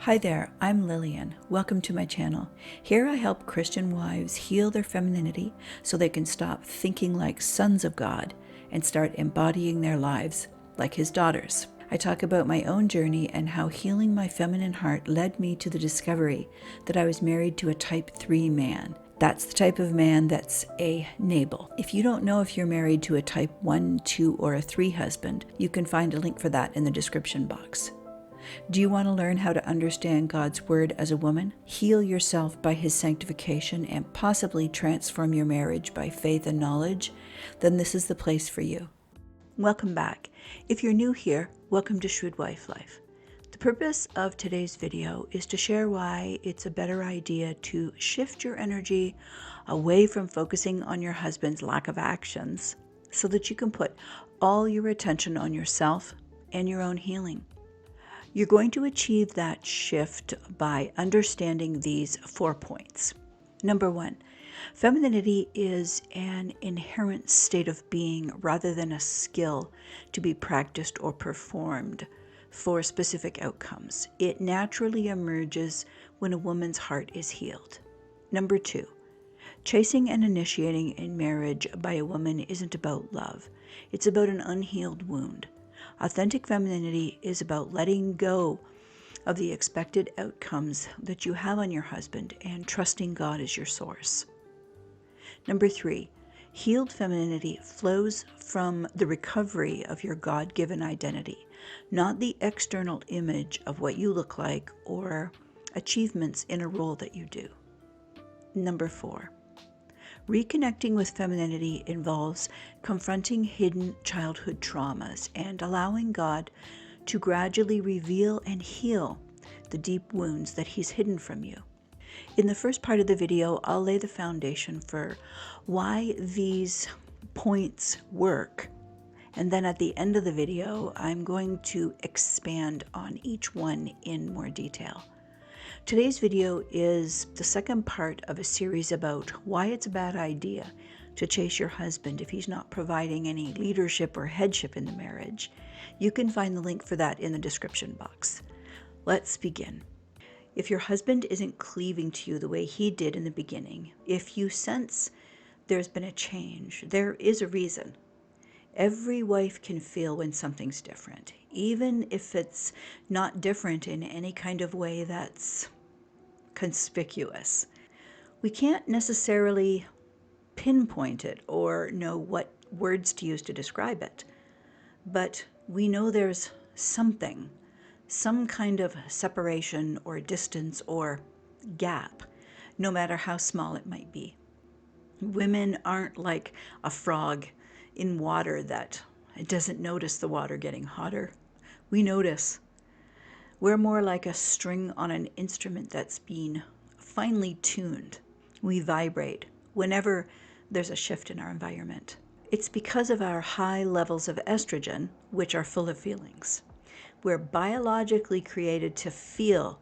Hi there, I'm Lillian. Welcome to my channel. Here I help Christian wives heal their femininity so they can stop thinking like sons of God and start embodying their lives like His daughters. I talk about my own journey and how healing my feminine heart led me to the discovery that I was married to a type 3 man. That's the type of man that's a Nabal. If you don't know if you're married to a type 1, 2, or a 3 husband, you can find a link for that in the description box. Do you want to learn how to understand God's Word as a woman, heal yourself by His sanctification, and possibly transform your marriage by faith and knowledge? Then this is the place for you. Welcome back. If you're new here, welcome to Shrewd Wife Life. The purpose of today's video is to share why it's a better idea to shift your energy away from focusing on your husband's lack of actions so that you can put all your attention on yourself and your own healing. You're going to achieve that shift by understanding these 4 points. Number 1, femininity is an inherent state of being rather than a skill to be practiced or performed for specific outcomes. It naturally emerges when a woman's heart is healed. Number 2, chasing and initiating in marriage by a woman isn't about love. It's about an unhealed wound. Authentic femininity is about letting go of the expected outcomes that you have on your husband and trusting God as your source. Number 3, healed femininity flows from the recovery of your God-given identity, not the external image of what you look like or achievements in a role that you do. Number 4, reconnecting with femininity involves confronting hidden childhood traumas and allowing God to gradually reveal and heal the deep wounds that He's hidden from you. In the first part of the video, I'll lay the foundation for why these points work. And then at the end of the video, I'm going to expand on each one in more detail. Today's video is the second part of a series about why it's a bad idea to chase your husband if he's not providing any leadership or headship in the marriage. You can find the link for that in the description box. Let's begin. If your husband isn't cleaving to you the way he did in the beginning, if you sense there's been a change, there is a reason. Every wife can feel when something's different, even if it's not different in any kind of way that's conspicuous. We can't necessarily pinpoint it or know what words to use to describe it, but we know there's something, some kind of separation or distance or gap, no matter how small it might be. Women aren't like a frog in water that doesn't notice the water getting hotter. We notice. We're more like a string on an instrument that's been finely tuned. We vibrate whenever there's a shift in our environment. It's because of our high levels of estrogen, which are full of feelings. We're biologically created to feel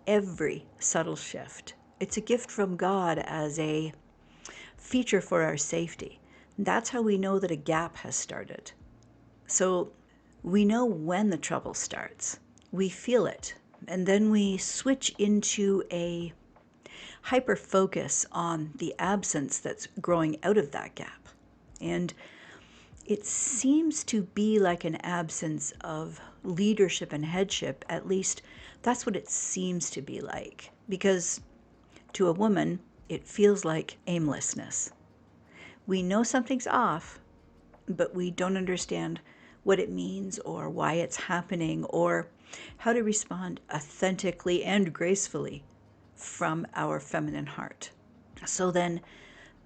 every subtle shift. It's a gift from God as a feature for our safety. That's how we know that a gap has started. So we know when the trouble starts. We feel it, and then we switch into a hyper focus on the absence that's growing out of that gap. And it seems to be like an absence of leadership and headship. At least that's what it seems to be like, because to a woman, it feels like aimlessness. We know something's off, but we don't understand what it means or why it's happening or how to respond authentically and gracefully from our feminine heart. So then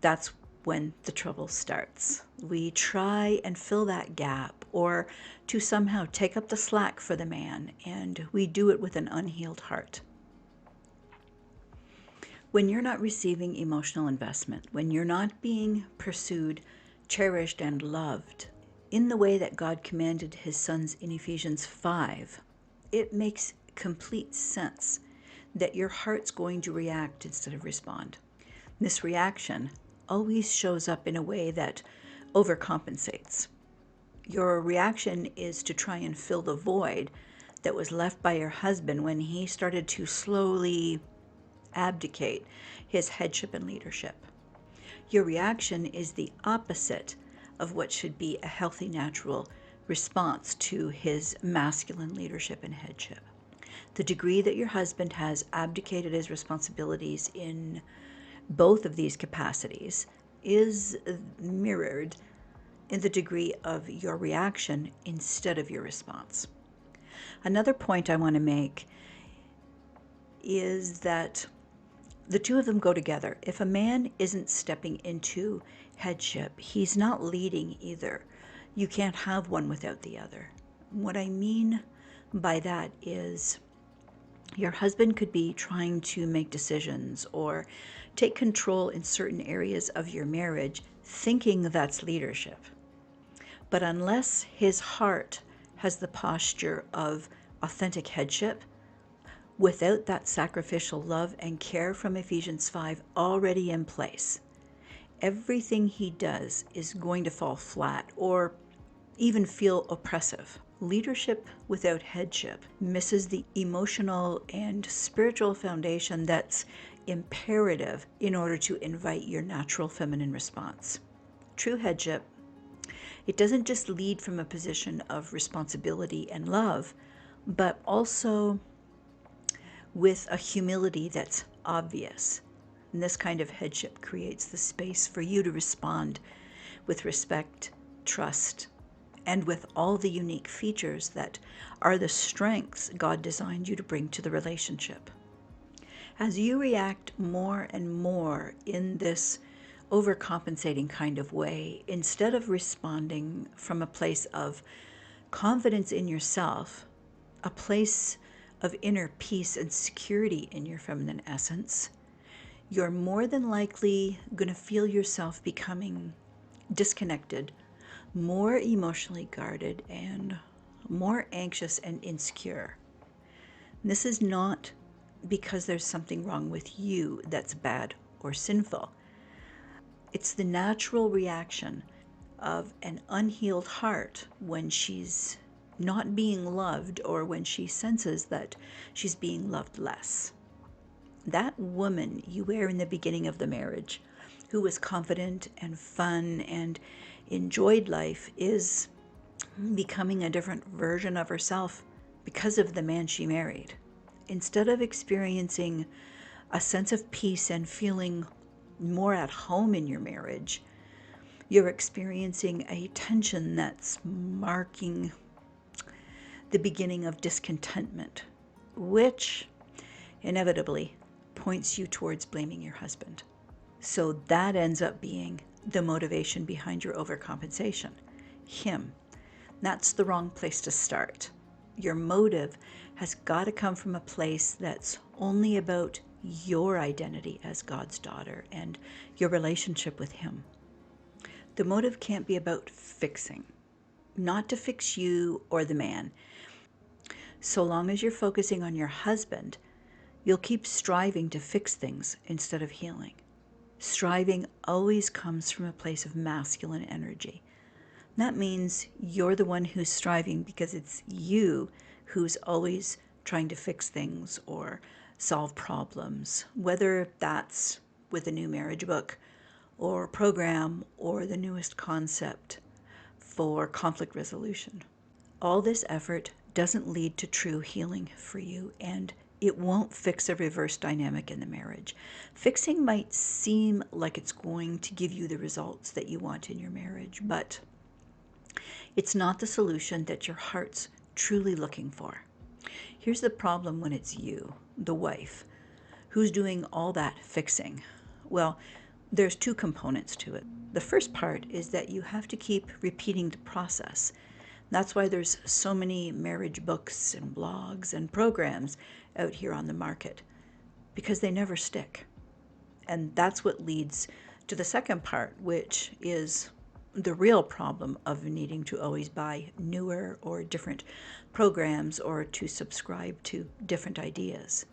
that's when the trouble starts. We try and fill that gap or to somehow take up the slack for the man, and we do it with an unhealed heart. When you're not receiving emotional investment, when you're not being pursued, cherished, and loved in the way that God commanded His sons in Ephesians 5, it makes complete sense that your heart's going to react instead of respond. This reaction always shows up in a way that overcompensates. Your reaction is to try and fill the void that was left by your husband when he started to slowly abdicate his headship and leadership. Your reaction is the opposite of what should be a healthy, natural response to his masculine leadership and headship. The degree that your husband has abdicated his responsibilities in both of these capacities is mirrored in the degree of your reaction instead of your response. Another point I want to make is that the two of them go together. If a man isn't stepping into headship, he's not leading either. You can't have one without the other. What I mean by that is your husband could be trying to make decisions or take control in certain areas of your marriage, thinking that's leadership. But unless his heart has the posture of authentic headship, without that sacrificial love and care from Ephesians 5 already in place, everything he does is going to fall flat or even feel oppressive. Leadership without headship misses the emotional and spiritual foundation that's imperative in order to invite your natural feminine response. True headship, it doesn't just lead from a position of responsibility and love, but also with a humility that's obvious. And this kind of headship creates the space for you to respond with respect, trust, and with all the unique features that are the strengths God designed you to bring to the relationship. As you react more and more in this overcompensating kind of way, instead of responding from a place of confidence in yourself, a place of inner peace and security in your feminine essence, you're more than likely going to feel yourself becoming disconnected, more emotionally guarded, and more anxious and insecure. This is not because there's something wrong with you that's bad or sinful. It's the natural reaction of an unhealed heart when she's not being loved or when she senses that she's being loved less. That woman you were in the beginning of the marriage, who was confident and fun and enjoyed life, is becoming a different version of herself because of the man she married. Instead of experiencing a sense of peace and feeling more at home in your marriage, you're experiencing a tension that's marking the beginning of discontentment, which inevitably points you towards blaming your husband. So that ends up being the motivation behind your overcompensation. Him. That's the wrong place to start. Your motive has got to come from a place that's only about your identity as God's daughter and your relationship with Him. The motive can't be about fixing, not to fix you or the man. So long as you're focusing on your husband, you'll keep striving to fix things instead of healing. Striving always comes from a place of masculine energy. That means you're the one who's striving because it's you who's always trying to fix things or solve problems, whether that's with a new marriage book or program or the newest concept for conflict resolution. All this effort doesn't lead to true healing for you, and it won't fix a reverse dynamic in the marriage. Fixing might seem like it's going to give you the results that you want in your marriage, but it's not the solution that your heart's truly looking for. Here's the problem when it's you, the wife, who's doing all that fixing. Well, there's two components to it. The first part is that you have to keep repeating the process. That's why there's so many marriage books and blogs and programs out here on the market, because they never stick. And that's what leads to the second part, which is the real problem of needing to always buy newer or different programs or to subscribe to different ideas.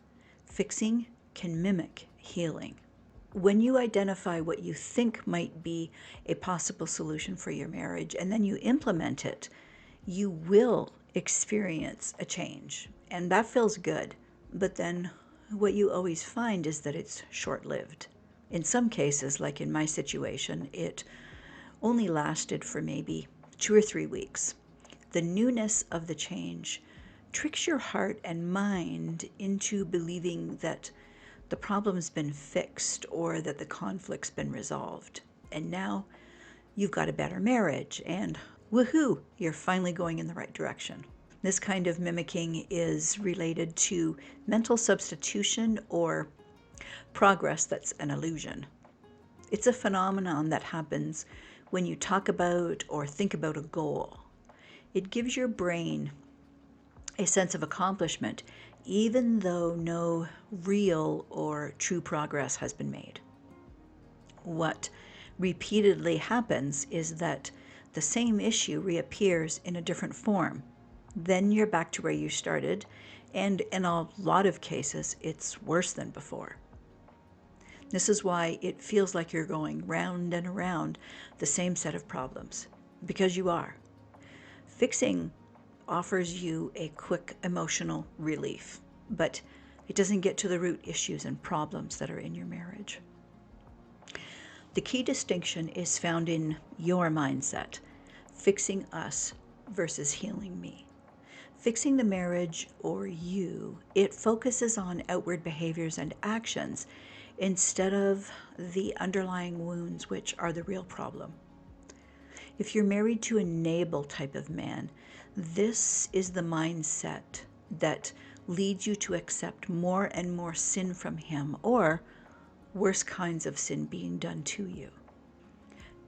Fixing can mimic healing. When you identify what you think might be a possible solution for your marriage and then you implement it, you will experience a change, and that feels good. But then what you always find is that it's short-lived. In some cases, like in my situation, it only lasted for maybe 2 or 3 weeks. The newness of the change tricks your heart and mind into believing that the problem's been fixed or that the conflict's been resolved. And now you've got a better marriage, and woohoo, you're finally going in the right direction. This kind of mimicking is related to mental substitution or progress that's an illusion. It's a phenomenon that happens when you talk about or think about a goal. It gives your brain a sense of accomplishment, even though no real or true progress has been made. What repeatedly happens is that the same issue reappears in a different form. Then you're back to where you started, and in a lot of cases, it's worse than before. This is why it feels like you're going round and around the same set of problems, because you are. Fixing offers you a quick emotional relief, but it doesn't get to the root issues and problems that are in your marriage. The key distinction is found in your mindset, fixing us versus healing me. Fixing the marriage or you, it focuses on outward behaviors and actions instead of the underlying wounds, which are the real problem. If you're married to an enable type of man, this is the mindset that leads you to accept more and more sin from him, or worse kinds of sin being done to you.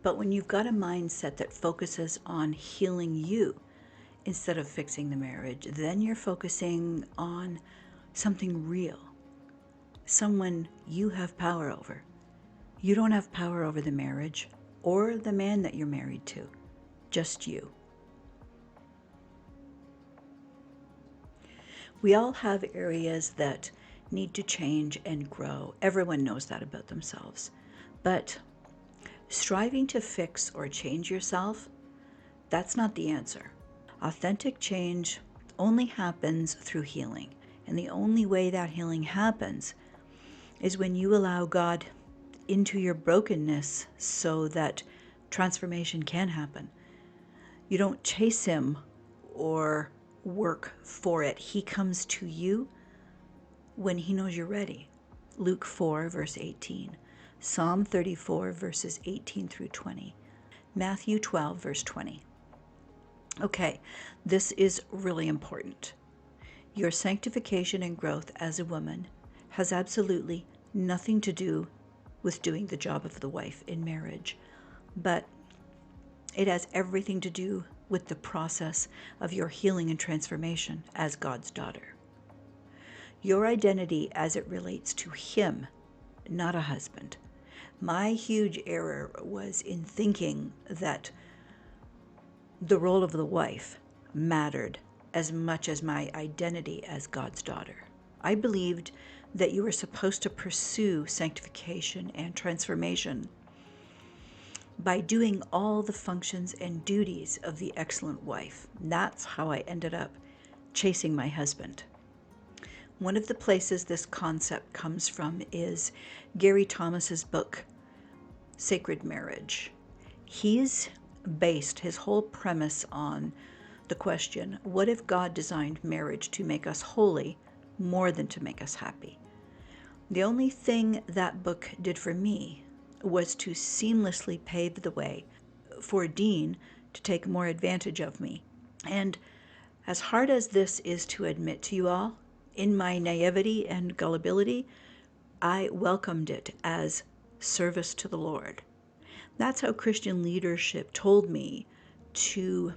But when you've got a mindset that focuses on healing you instead of fixing the marriage, then you're focusing on something real, someone you have power over. You don't have power over the marriage or the man that you're married to, just you. We all have areas that need to change and grow. Everyone knows that about themselves. But striving to fix or change yourself, that's not the answer. Authentic change only happens through healing. And the only way that healing happens is when you allow God into your brokenness so that transformation can happen. You don't chase him or work for it. He comes to you when he knows you're ready. Luke 4, verse 18. Psalm 34, verses 18 through 20. Matthew 12, verse 20. Okay, this is really important. Your sanctification and growth as a woman has absolutely nothing to do with doing the job of the wife in marriage, but it has everything to do with the process of your healing and transformation as God's daughter. Your identity as it relates to him, not a husband. My huge error was in thinking that the role of the wife mattered as much as my identity as God's daughter. I believed that you were supposed to pursue sanctification and transformation by doing all the functions and duties of the excellent wife. That's how I ended up chasing my husband. One of the places this concept comes from is Gary Thomas's book, Sacred Marriage. He's based his whole premise on the question, what if God designed marriage to make us holy more than to make us happy? The only thing that book did for me was to seamlessly pave the way for Dean to take more advantage of me. And as hard as this is to admit to you all, in my naivety and gullibility, I welcomed it as service to the Lord. That's how Christian leadership told me to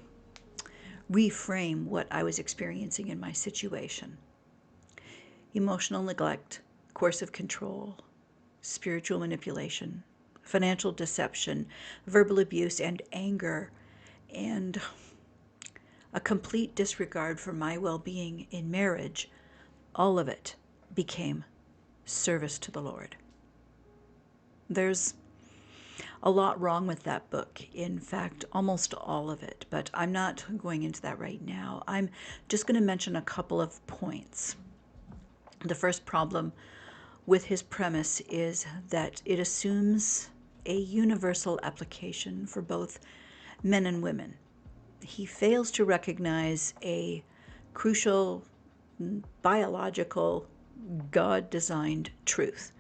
reframe what I was experiencing in my situation. Emotional neglect, coercive control, spiritual manipulation, financial deception, verbal abuse, and anger, and a complete disregard for my well-being in marriage, all of it became service to the Lord. There's a lot wrong with that book. In fact, almost all of it, but I'm not going into that right now. I'm just going to mention a couple of points. The first problem with his premise is that it assumes a universal application for both men and women. He fails to recognize a crucial biological, God-designed truth.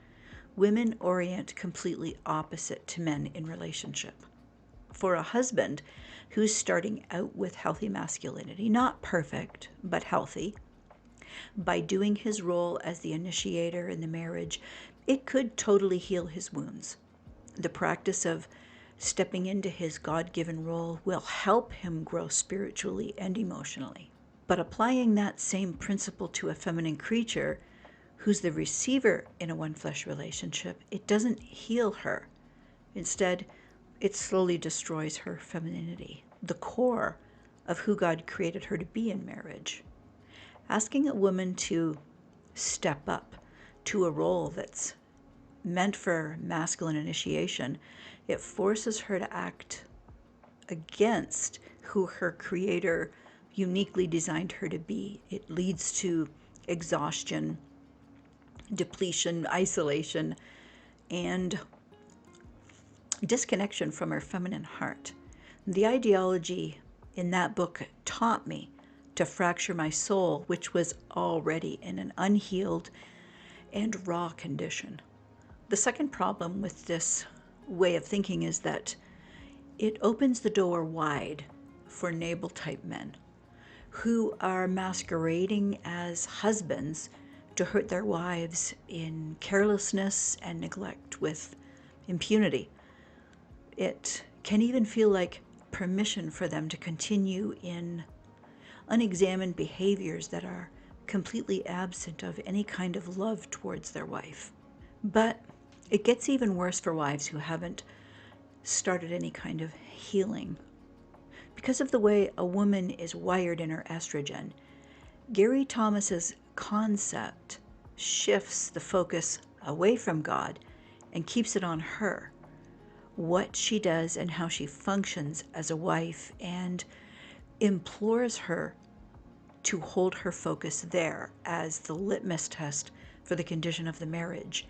Women orient completely opposite to men in relationship. For a husband who's starting out with healthy masculinity, not perfect, but healthy, by doing his role as the initiator in the marriage, it could totally heal his wounds. The practice of stepping into his God-given role will help him grow spiritually and emotionally. But applying that same principle to a feminine creature who's the receiver in a one-flesh relationship, it doesn't heal her. Instead, it slowly destroys her femininity, the core of who God created her to be in marriage. Asking a woman to step up to a role that's meant for masculine initiation, it forces her to act against who her creator uniquely designed her to be. It leads to exhaustion, depletion, isolation, and disconnection from her feminine heart. The ideology in that book taught me to fracture my soul, which was already in an unhealed and raw condition. The second problem with this way of thinking is that it opens the door wide for Nabal-type men who are masquerading as husbands to hurt their wives in carelessness and neglect with impunity. It can even feel like permission for them to continue in unexamined behaviors that are completely absent of any kind of love towards their wife. But it gets even worse for wives who haven't started any kind of healing. Because of the way a woman is wired in her estrogen, Gary Thomas's concept shifts the focus away from God and keeps it on her, what she does and how she functions as a wife, and implores her to hold her focus there as the litmus test for the condition of the marriage.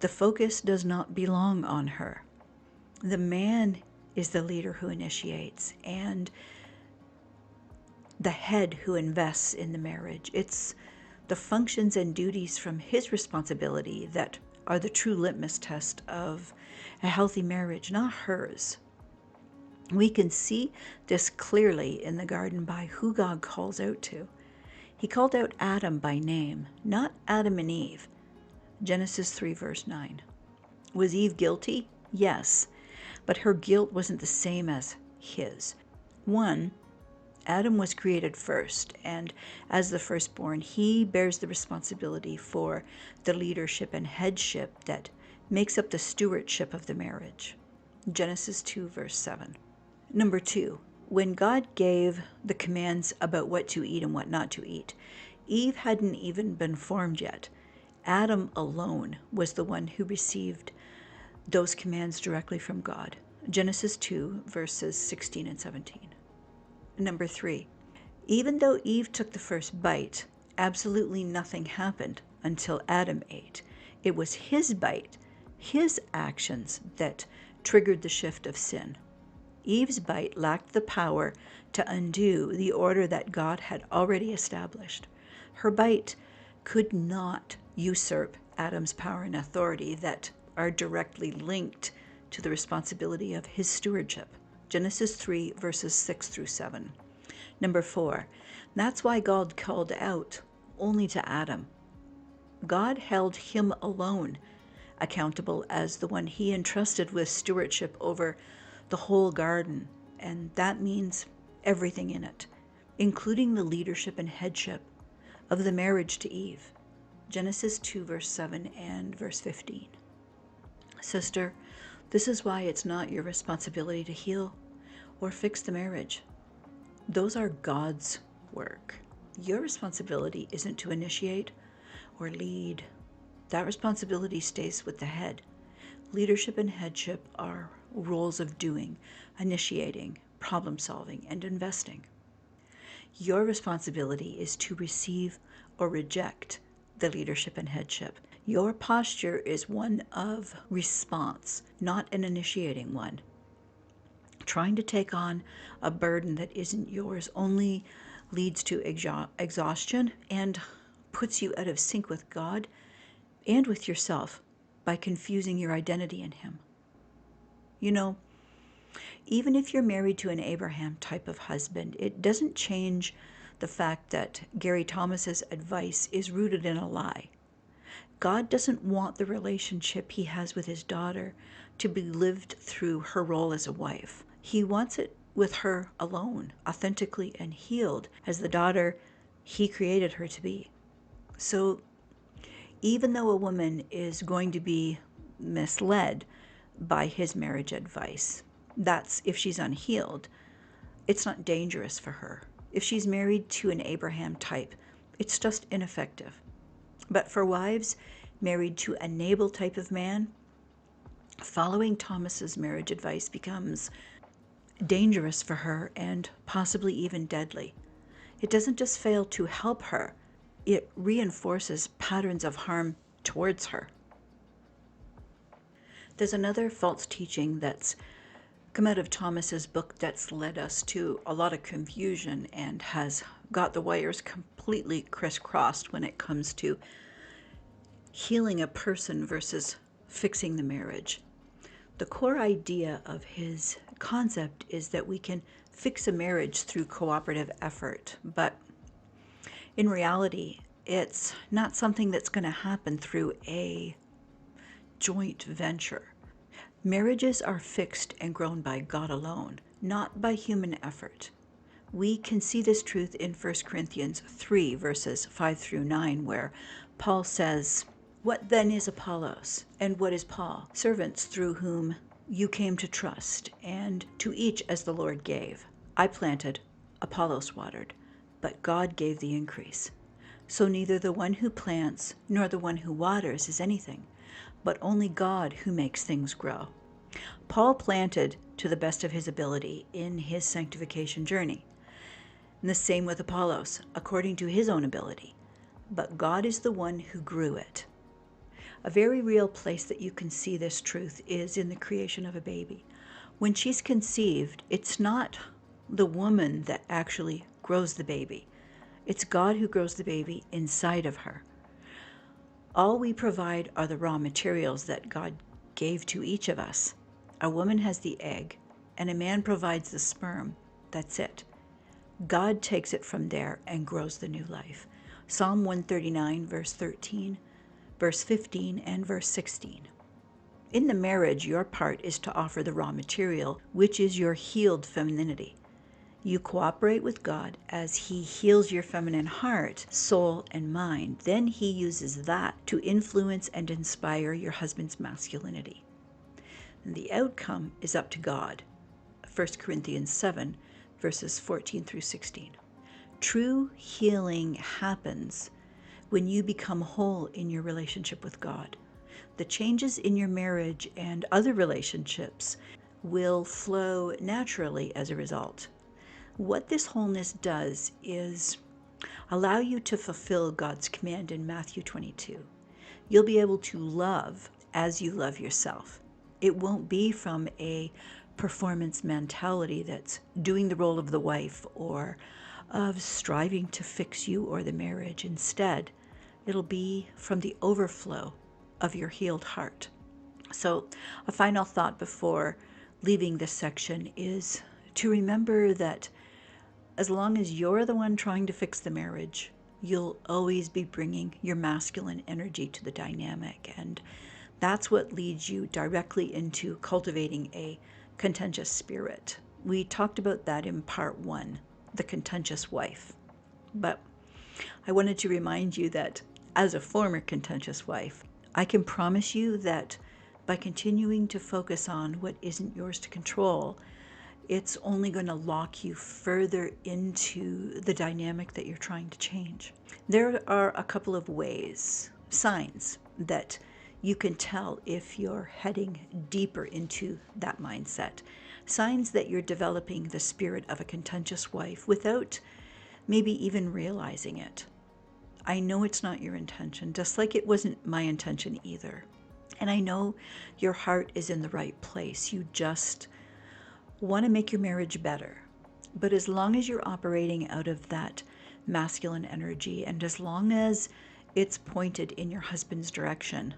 The focus does not belong on her. The man is the leader who initiates and the head who invests in the marriage. It's the functions and duties from his responsibility that are the true litmus test of a healthy marriage, not hers. We can see this clearly in the garden by who God calls out to. He called out Adam by name, not Adam and Eve. Genesis 3 verse 9. Was Eve guilty? Yes, but her guilt wasn't the same as his. One, Adam was created first, and as the firstborn, he bears the responsibility for the leadership and headship that makes up the stewardship of the marriage. Genesis 2 verse 7. Number 2, when God gave the commands about what to eat and what not to eat, Eve hadn't even been formed yet. Adam alone was the one who received those commands directly from God. Genesis 2 verses 16 and 17. Number 3, even though Eve took the first bite, absolutely nothing happened until Adam ate. It was his bite, his actions, that triggered the shift of sin. Eve's bite lacked the power to undo the order that God had already established. Her bite could not usurp Adam's power and authority that are directly linked to the responsibility of his stewardship. Genesis 3 verses 6 through 7. Number 4, that's why God called out only to Adam. God held him alone accountable as the one he entrusted with stewardship over the whole garden, and that means everything in it, including the leadership and headship of the marriage to Eve. Genesis 2 verse 7 and verse 15. Sister, this is why it's not your responsibility to heal or fix the marriage. Those are God's work. Your responsibility isn't to initiate or lead. That responsibility stays with the head. Leadership and headship are roles of doing, initiating, problem solving, and investing. Your responsibility is to receive or reject the leadership and headship. Your posture is one of response, not an initiating one. Trying to take on a burden that isn't yours only leads to exhaustion and puts you out of sync with God and with yourself by confusing your identity in Him. You know, even if you're married to an Abraham type of husband, it doesn't change the fact that Gary Thomas's advice is rooted in a lie. God doesn't want the relationship he has with his daughter to be lived through her role as a wife. He wants it with her alone, authentically and healed as the daughter he created her to be. So even though a woman is going to be misled by his marriage advice, that's if she's unhealed, it's not dangerous for her. If she's married to an Abraham type, it's just ineffective. But for wives married to a Nabal type of man, following Thomas's marriage advice becomes dangerous for her and possibly even deadly. It doesn't just fail to help her, it reinforces patterns of harm towards her. There's another false teaching that's come out of Thomas's book that's led us to a lot of confusion and has got the wires completely crisscrossed when it comes to healing a person versus fixing the marriage. The core idea of his concept is that we can fix a marriage through cooperative effort, but in reality, it's not something that's going to happen through a joint venture. Marriages are fixed and grown by God alone, not by human effort. We can see this truth in 1 Corinthians 3, verses 5 through 9, where Paul says, "What then is Apollos, and what is Paul? Servants through whom you came to trust, and to each as the Lord gave. I planted, Apollos watered, but God gave the increase. So neither the one who plants nor the one who waters is anything, but only God who makes things grow." Paul planted to the best of his ability in his sanctification journey. And the same with Apollos, according to his own ability. But God is the one who grew it. A very real place that you can see this truth is in the creation of a baby. When she's conceived, it's not the woman that actually grows the baby. It's God who grows the baby inside of her. All we provide are the raw materials that God gave to each of us. A woman has the egg, and a man provides the sperm. That's it. God takes it from there and grows the new life. Psalm 139, verse 13, verse 15, and verse 16. In the marriage, your part is to offer the raw material, which is your healed femininity. You cooperate with God as He heals your feminine heart, soul, and mind. Then He uses that to influence and inspire your husband's masculinity. And the outcome is up to God. 1 Corinthians 7, verses 14 through 16. True healing happens when you become whole in your relationship with God. The changes in your marriage and other relationships will flow naturally as a result. What this wholeness does is allow you to fulfill God's command in Matthew 22. You'll be able to love as you love yourself. It won't be from a performance mentality that's doing the role of the wife or of striving to fix you or the marriage. Instead, it'll be from the overflow of your healed heart. So, a final thought before leaving this section is to remember that as long as you're the one trying to fix the marriage, you'll always be bringing your masculine energy to the dynamic. And that's what leads you directly into cultivating a contentious spirit. We talked about that in part 1, the contentious wife. But I wanted to remind you that as a former contentious wife, I can promise you that by continuing to focus on what isn't yours to control, it's only going to lock you further into the dynamic that you're trying to change. There are a couple of ways, signs, that You can tell if you're heading deeper into that mindset. Signs that you're developing the spirit of a contentious wife without maybe even realizing it. I know it's not your intention, just like it wasn't my intention either. And I know your heart is in the right place. You just want to make your marriage better. But as long as you're operating out of that masculine energy, and as long as it's pointed in your husband's direction,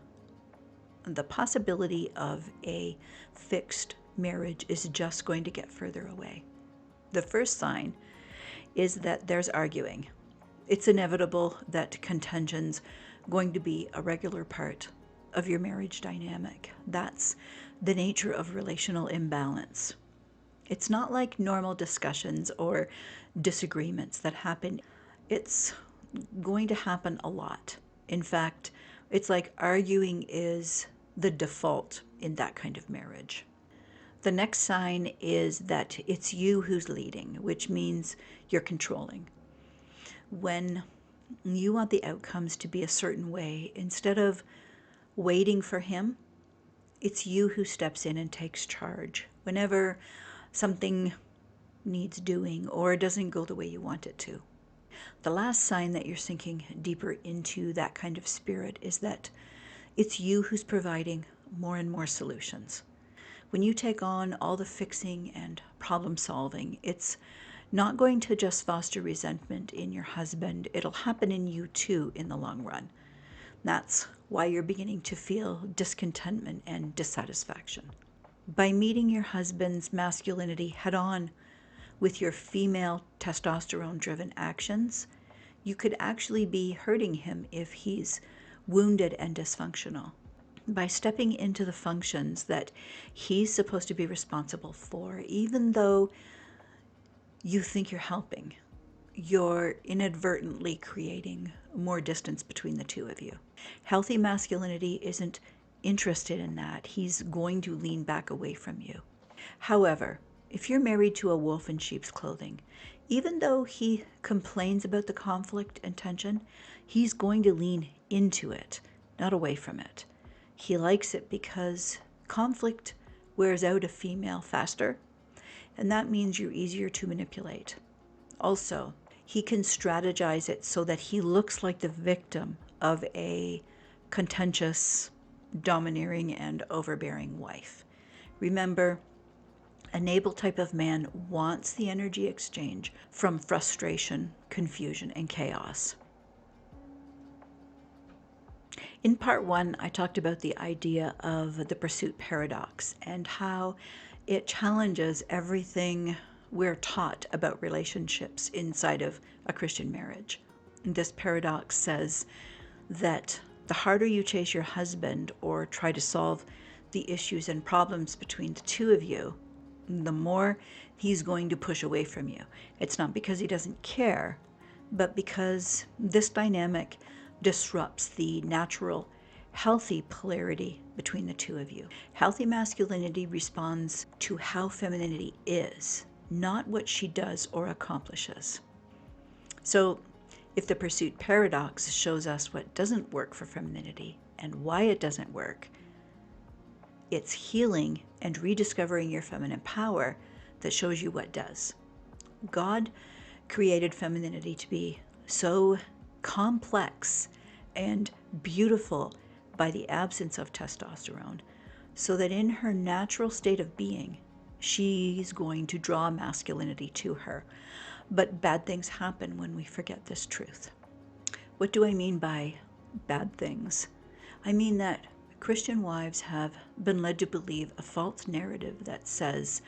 the possibility of a fixed marriage is just going to get further away. The first sign is that there's arguing. It's inevitable that contention's going to be a regular part of your marriage dynamic. That's the nature of relational imbalance. It's not like normal discussions or disagreements that happen. It's going to happen a lot. In fact, it's like arguing is the default in that kind of marriage. The next sign is that it's you who's leading, which means you're controlling. When you want the outcomes to be a certain way, instead of waiting for him, it's you who steps in and takes charge whenever something needs doing or doesn't go the way you want it to. The last sign that you're sinking deeper into that kind of spirit is that it's you who's providing more and more solutions. When you take on all the fixing and problem solving, it's not going to just foster resentment in your husband, it'll happen in you too in the long run. That's why you're beginning to feel discontentment and dissatisfaction. By meeting your husband's masculinity head on with your female testosterone-driven actions, you could actually be hurting him if he's wounded and dysfunctional. By stepping into the functions that he's supposed to be responsible for, even though you think you're helping, you're inadvertently creating more distance between the two of you. Healthy masculinity isn't interested in that. He's going to lean back away from you. However, if you're married to a wolf in sheep's clothing, even though he complains about the conflict and tension, he's going to lean into it, not away from it. He likes it because conflict wears out a female faster, and that means you're easier to manipulate. Also, he can strategize it so that he looks like the victim of a contentious, domineering, and overbearing wife. Remember, a Nabal type of man wants the energy exchange from frustration, confusion, and chaos. In part 1, I talked about the idea of the pursuit paradox and how it challenges everything we're taught about relationships inside of a Christian marriage. This paradox says that the harder you chase your husband or try to solve the issues and problems between the two of you, the more he's going to push away from you. It's not because he doesn't care, but because this dynamic disrupts the natural, healthy polarity between the two of you. Healthy masculinity responds to how femininity is, not what she does or accomplishes. So, if the pursuit paradox shows us what doesn't work for femininity and why it doesn't work, it's healing and rediscovering your feminine power that shows you what does. God created femininity to be so complex and beautiful by the absence of testosterone, so that in her natural state of being, she's going to draw masculinity to her. But bad things happen when we forget this truth. What do I mean by bad things? I mean that Christian wives have been led to believe a false narrative that says,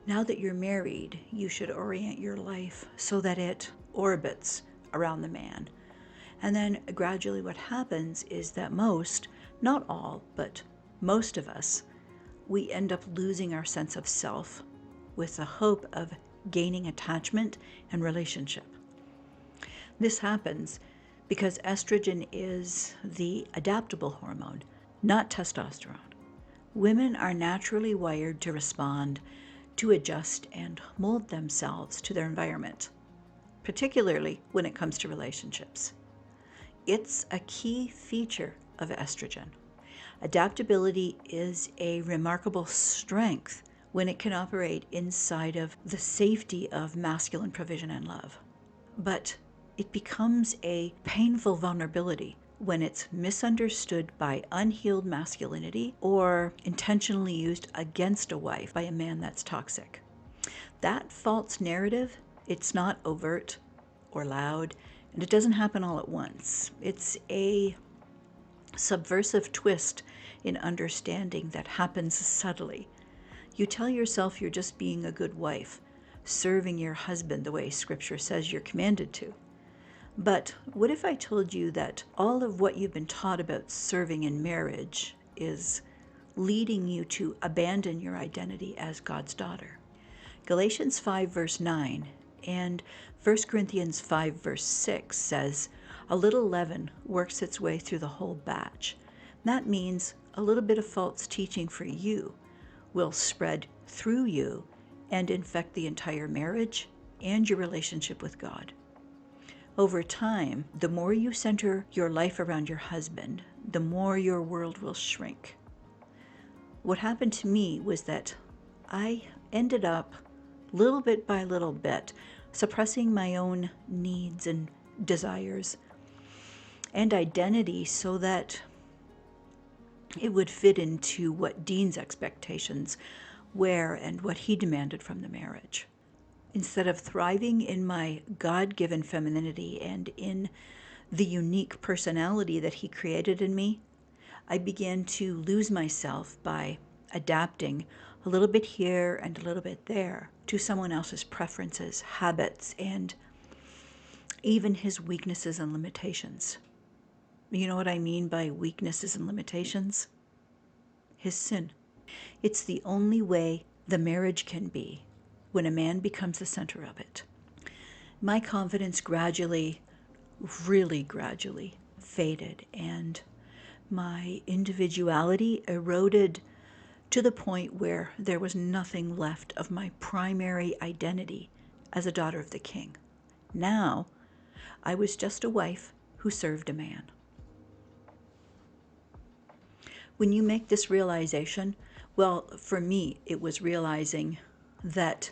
now that you're married, you should orient your life so that it orbits around the man. And then gradually what happens is that most, not all, but most of us, we end up losing our sense of self with the hope of gaining attachment and relationship. This happens because estrogen is the adaptable hormone, not testosterone. Women are naturally wired to respond, to adjust and mold themselves to their environment, particularly when it comes to relationships. It's a key feature of estrogen. Adaptability is a remarkable strength when it can operate inside of the safety of masculine provision and love. But it becomes a painful vulnerability when it's misunderstood by unhealed masculinity or intentionally used against a wife by a man that's toxic. That false narrative, it's not overt or loud, and it doesn't happen all at once. It's a subversive twist in understanding that happens subtly. You tell yourself you're just being a good wife, serving your husband the way Scripture says you're commanded to. But what if I told you that all of what you've been taught about serving in marriage is leading you to abandon your identity as God's daughter? Galatians 5 verse 9 and 1 Corinthians 5 verse 6 says, a little leaven works its way through the whole batch. That means a little bit of false teaching for you will spread through you and infect the entire marriage and your relationship with God. Over time, the more you center your life around your husband, the more your world will shrink. What happened to me was that I ended up, little bit by little bit, suppressing my own needs and desires and identity so that it would fit into what Dean's expectations were and what he demanded from the marriage. Instead of thriving in my God-given femininity and in the unique personality that he created in me, I began to lose myself by adapting a little bit here and a little bit there to someone else's preferences, habits, and even his weaknesses and limitations. You know what I mean by weaknesses and limitations? His sin. It's the only way the marriage can be when a man becomes the center of it. My confidence gradually, really gradually faded, and my individuality eroded to the point where there was nothing left of my primary identity as a daughter of the King. Now, I was just a wife who served a man. When you make this realization, well, for me, it was realizing that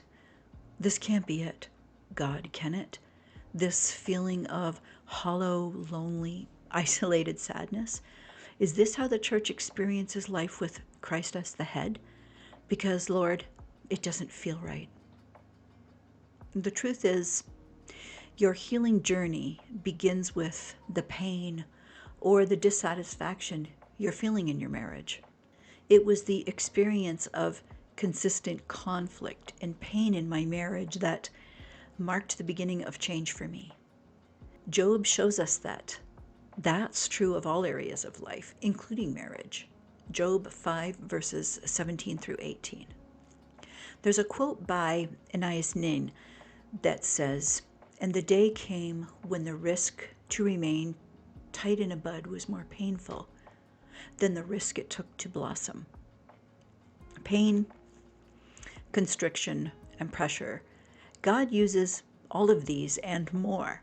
this can't be it. God, can it? This feeling of hollow, lonely, isolated sadness? Is this how the church experiences life with Christ as the head? Because, Lord, it doesn't feel right. The truth is, your healing journey begins with the pain or the dissatisfaction you're feeling in your marriage. It was the experience of consistent conflict and pain in my marriage that marked the beginning of change for me. Job shows us that that's true of all areas of life, including marriage. Job 5 verses 17 through 18. There's a quote by Anais Nin that says, "And the day came when the risk to remain tight in a bud was more painful than the risk it took to blossom." Pain, constriction, and pressure. God uses all of these and more.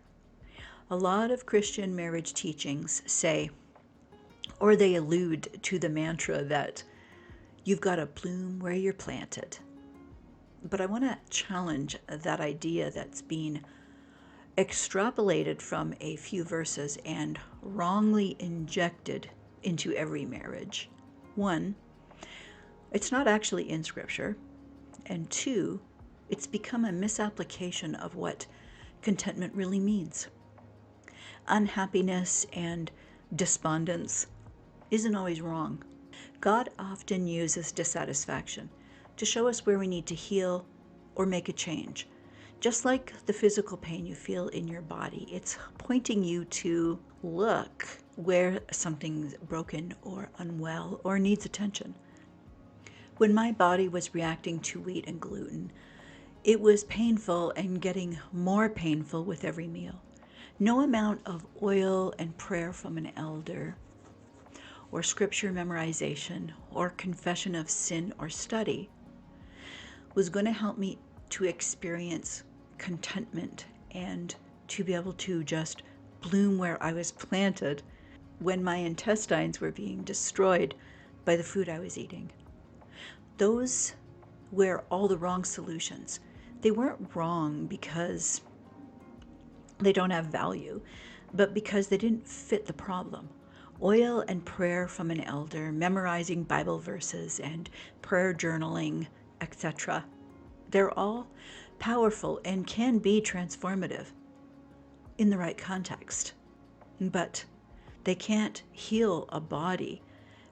A lot of Christian marriage teachings say, or they allude to the mantra that you've got to bloom where you're planted. But I want to challenge that idea that's been extrapolated from a few verses and wrongly injected into every marriage. One, it's not actually in Scripture. And two, it's become a misapplication of what contentment really means. Unhappiness and despondence isn't always wrong. God often uses dissatisfaction to show us where we need to heal or make a change. Just like the physical pain you feel in your body, it's pointing you to look where something's broken or unwell or needs attention. When my body was reacting to wheat and gluten, it was painful and getting more painful with every meal. No amount of oil and prayer from an elder, or scripture memorization, or confession of sin or study was going to help me to experience contentment and to be able to just bloom where I was planted when my intestines were being destroyed by the food I was eating. Those were all the wrong solutions. They weren't wrong because they don't have value, but because they didn't fit the problem. Oil and prayer from an elder, memorizing Bible verses and prayer journaling, etc. They're all powerful and can be transformative in the right context, but they can't heal a body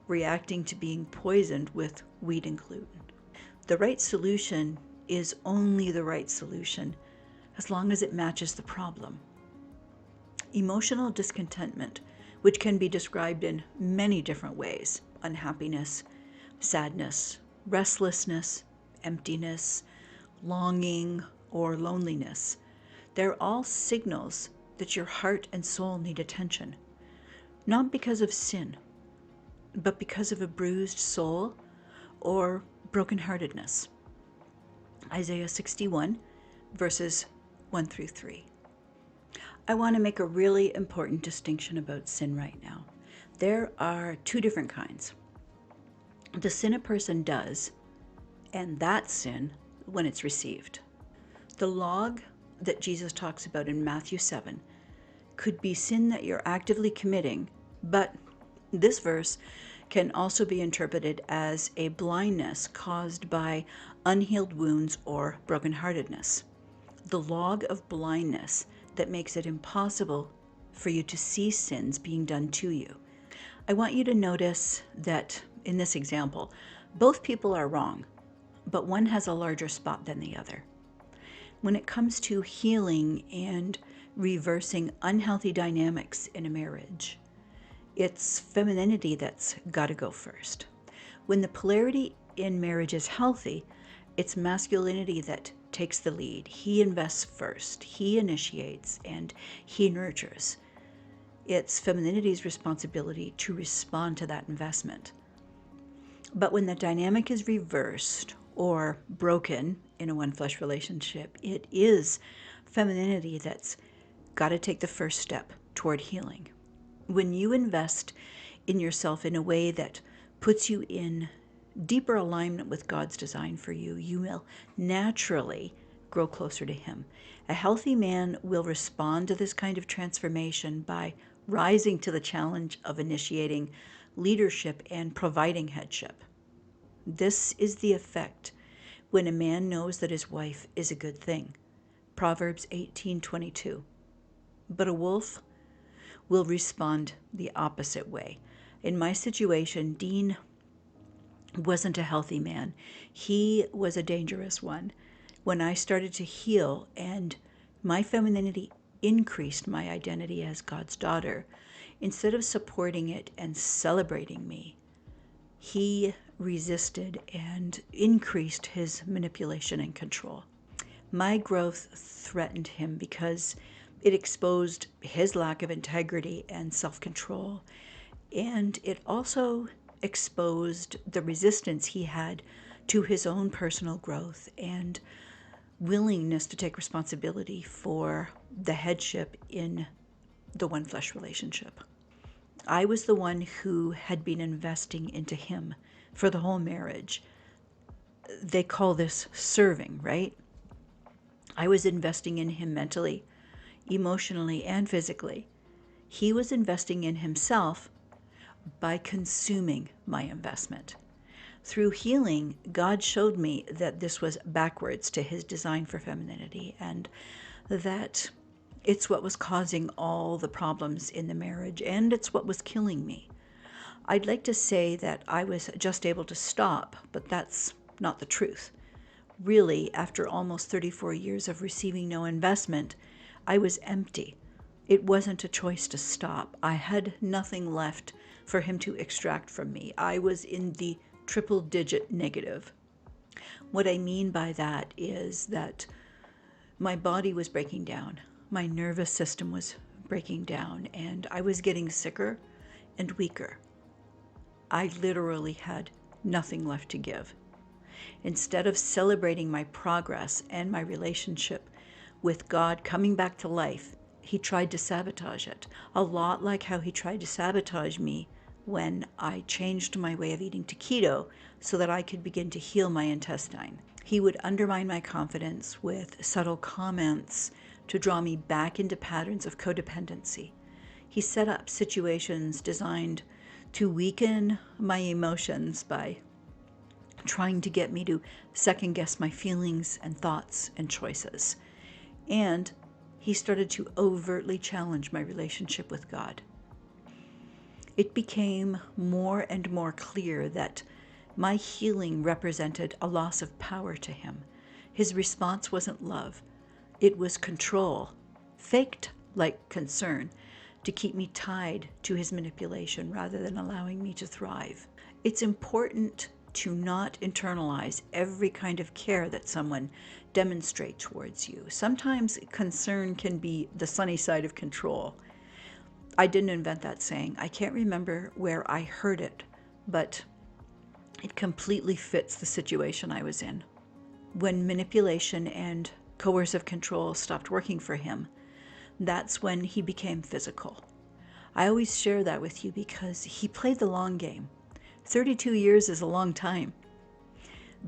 reacting to being poisoned with wheat and gluten. The right solution is only the right solution as long as it matches the problem. Emotional discontentment, which can be described in many different ways: unhappiness, sadness, restlessness, emptiness, longing, or loneliness. They're all signals that your heart and soul need attention, not because of sin, but because of a bruised soul or brokenheartedness. Isaiah 61, verses 1 through 3. I want to make a really important distinction about sin right now. There are two different kinds. The sin a person does, and that sin when it's received. The log that Jesus talks about in Matthew 7 could be sin that you're actively committing, but this verse can also be interpreted as a blindness caused by unhealed wounds or brokenheartedness. The log of blindness that makes it impossible for you to see sins being done to you. I want you to notice that in this example, both people are wrong, but one has a larger spot than the other. When it comes to healing and reversing unhealthy dynamics in a marriage, it's femininity that's got to go first. When the polarity in marriage is healthy, it's masculinity that takes the lead. He invests first, he initiates, and he nurtures. It's femininity's responsibility to respond to that investment. But when the dynamic is reversed or broken in a one-flesh relationship, it is femininity that's got to take the first step toward healing. When you invest in yourself in a way that puts you in deeper alignment with God's design for you, you will naturally grow closer to Him. A healthy man will respond to this kind of transformation by rising to the challenge of initiating leadership and providing headship. This is the effect when a man knows that his wife is a good thing. Proverbs 18:22. But a wolf will respond the opposite way. In my situation, Dean wasn't a healthy man. He was a dangerous one. When I started to heal and my femininity increased my identity as God's daughter, instead of supporting it and celebrating me, he resisted and increased his manipulation and control. My growth threatened him because it exposed his lack of integrity and self-control, and it also exposed the resistance he had to his own personal growth and willingness to take responsibility for the headship in the one-flesh relationship. I was the one who had been investing into him for the whole marriage. They call this serving, right? I was investing in him mentally, emotionally, and physically. He was investing in himself by consuming my investment. Through healing, God showed me that this was backwards to His design for femininity, and that it's what was causing all the problems in the marriage, and it's what was killing me. I'd like to say that I was just able to stop, but that's not the truth. Really, after almost 34 years of receiving no investment, I was empty. It wasn't a choice to stop. I had nothing left for him to extract from me. I was in the triple-digit negative. What I mean by that is that my body was breaking down. My nervous system was breaking down, and I was getting sicker and weaker. I literally had nothing left to give. Instead of celebrating my progress and my relationship with God coming back to life, he tried to sabotage it. A lot like how he tried to sabotage me when I changed my way of eating to keto so that I could begin to heal my intestine. He would undermine my confidence with subtle comments to draw me back into patterns of codependency. He set up situations designed to weaken my emotions by trying to get me to second guess my feelings and thoughts and choices. And he started to overtly challenge my relationship with God. It became more and more clear that my healing represented a loss of power to him. His response wasn't love, it was control, faked like concern, to keep me tied to his manipulation rather than allowing me to thrive. It's important to not internalize every kind of care that someone demonstrates towards you. Sometimes concern can be the sunny side of control. I didn't invent that saying. I can't remember where I heard it, but it completely fits the situation I was in. When manipulation and coercive control stopped working for him, that's when he became physical. I always share that with you because he played the long game. 32 years is a long time.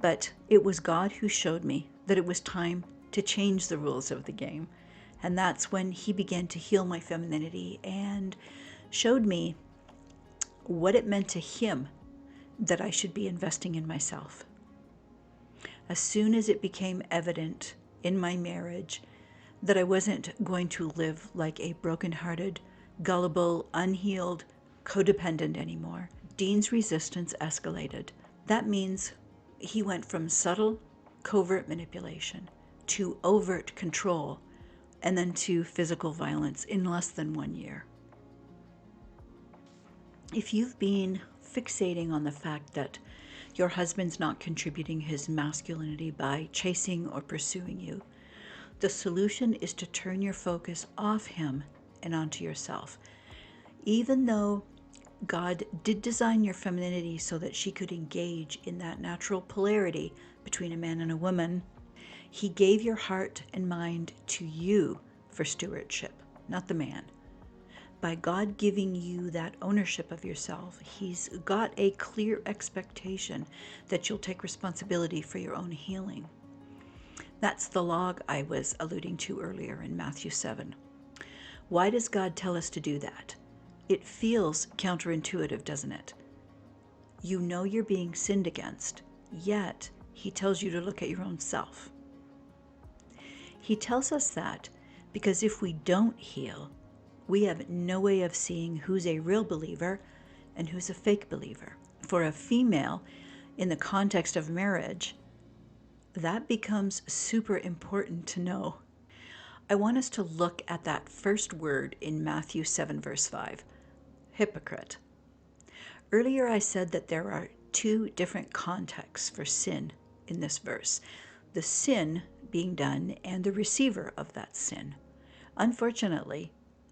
But it was God who showed me that it was time to change the rules of the game. And that's when he began to heal my femininity and showed me what it meant to him that I should be investing in myself. As soon as it became evident in my marriage that I wasn't going to live like a broken-hearted, gullible, unhealed, codependent anymore, Dean's resistance escalated. That means he went from subtle, covert manipulation to overt control and then to physical violence in less than 1 year. If you've been fixating on the fact that your husband's not contributing his masculinity by chasing or pursuing you, the solution is to turn your focus off him and onto yourself. Even though God did design your femininity so that she could engage in that natural polarity between a man and a woman, he gave your heart and mind to you for stewardship, not the man. By God giving you that ownership of yourself, he's got a clear expectation that you'll take responsibility for your own healing. That's the log I was alluding to earlier in Matthew 7. Why does God tell us to do that? It feels counterintuitive, doesn't it? You know you're being sinned against, yet he tells you to look at your own self. He tells us that because if we don't heal, we have no way of seeing who's a real believer and who's a fake believer. For a female, in the context of marriage, that becomes super important to know. I want us to look at that first word in Matthew 7, verse 5, hypocrite. Earlier I said that there are two different contexts for sin in this verse, the sin being done and the receiver of that sin. Unfortunately,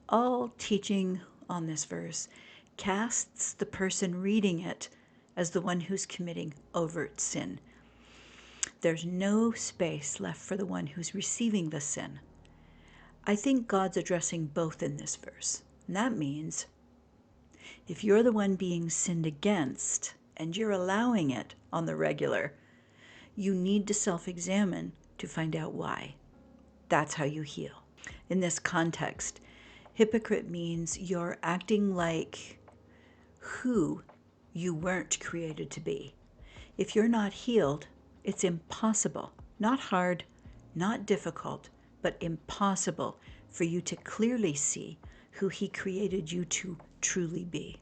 all teaching on this verse casts the person reading it as the one who's committing overt sin. There's no space left for the one who's receiving the sin. I think God's addressing both in this verse. And that means if you're the one being sinned against and you're allowing it on the regular, you need to self-examine to find out why. That's how you heal. In this context, hypocrite means you're acting like who you weren't created to be. If you're not healed, it's impossible, not hard, not difficult, but impossible for you to clearly see who he created you to truly be.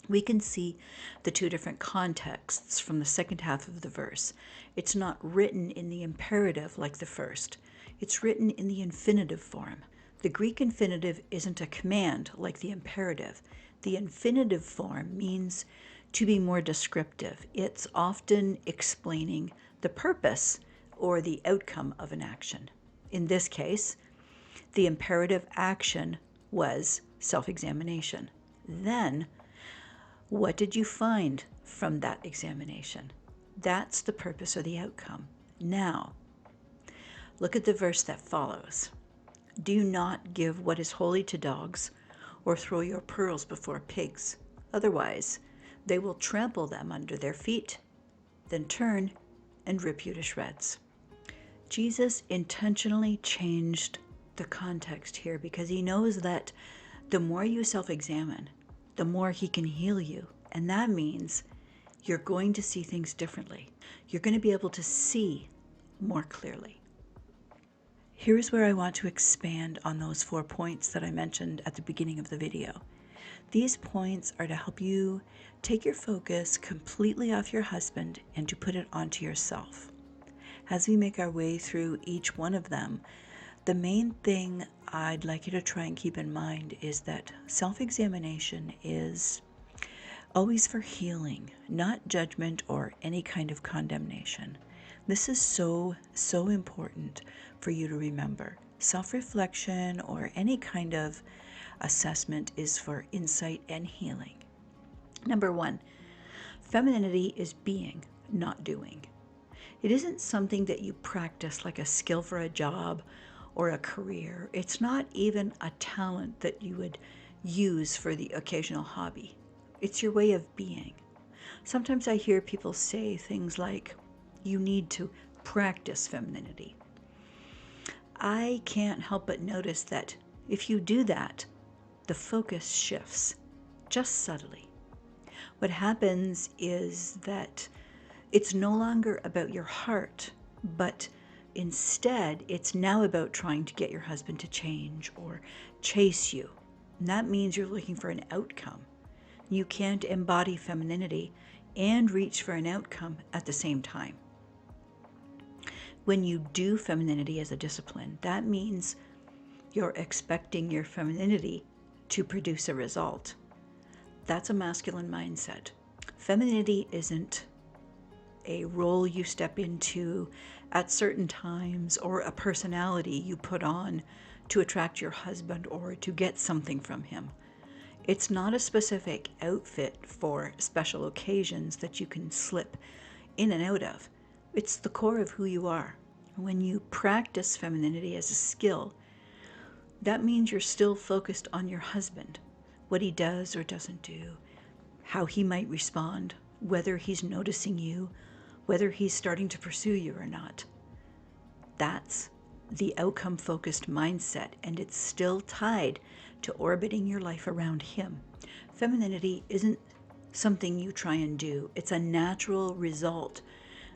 We can see the two different contexts from the second half of the verse. It's not written in the imperative like the first. It's written in the infinitive form. The Greek infinitive isn't a command like the imperative. The infinitive form means to be more descriptive. It's often explaining the purpose or the outcome of an action. In this case, the imperative action was self-examination. Then, what did you find from that examination? That's the purpose or the outcome. Now, look at the verse that follows. Do not give what is holy to dogs, or throw your pearls before pigs. Otherwise, they will trample them under their feet, then turn and rip you to shreds. Jesus intentionally changed the context here because he knows that the more you self-examine, the more he can heal you. And that means you're going to see things differently. You're going to be able to see more clearly. Here's where I want to expand on those 4 points that I mentioned at the beginning of the video. These points are to help you take your focus completely off your husband and to put it onto yourself. As we make our way through each one of them, the main thing I'd like you to try and keep in mind is that self-examination is always for healing, not judgment or any kind of condemnation. This is so important for you to remember. Self-reflection or any kind of assessment is for insight and healing. Number 1, femininity is being, not doing. It isn't something that you practice like a skill for a job or a career. It's not even a talent that you would use for the occasional hobby. It's your way of being. Sometimes I hear people say things like, you need to practice femininity. I can't help but notice that if you do that, the focus shifts, just subtly. What happens is that it's no longer about your heart, but instead it's now about trying to get your husband to change or chase you. And that means you're looking for an outcome. You can't embody femininity and reach for an outcome at the same time. When you do femininity as a discipline, that means you're expecting your femininity to produce a result. That's a masculine mindset. Femininity isn't a role you step into at certain times or a personality you put on to attract your husband or to get something from him. It's not a specific outfit for special occasions that you can slip in and out of. It's the core of who you are. When you practice femininity as a skill, that means you're still focused on your husband, what he does or doesn't do, how he might respond, whether he's noticing you, whether he's starting to pursue you or not. That's the outcome-focused mindset, and it's still tied to orbiting your life around him. Femininity isn't something you try and do. It's a natural result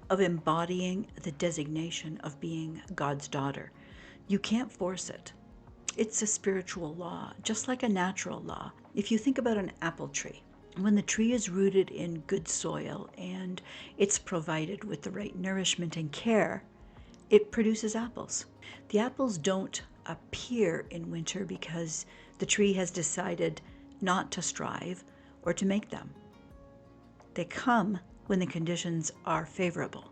of embodying the designation of being God's daughter. You can't force it. It's a spiritual law, just like a natural law. If you think about an apple tree, when the tree is rooted in good soil and it's provided with the right nourishment and care, it produces apples. The apples don't appear in winter because the tree has decided not to strive or to make them. They come when the conditions are favorable.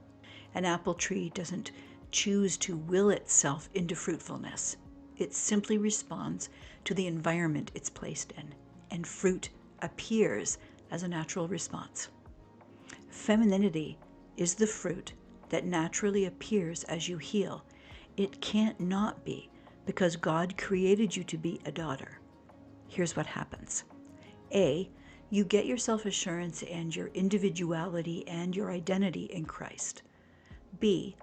An apple tree doesn't choose to will itself into fruitfulness. It simply responds to the environment it's placed in, and fruit appears as a natural response. Femininity is the fruit that naturally appears as you heal. It can't not be, because God created you to be a daughter. Here's what happens. A, you get your self-assurance and your individuality and your identity in Christ. B,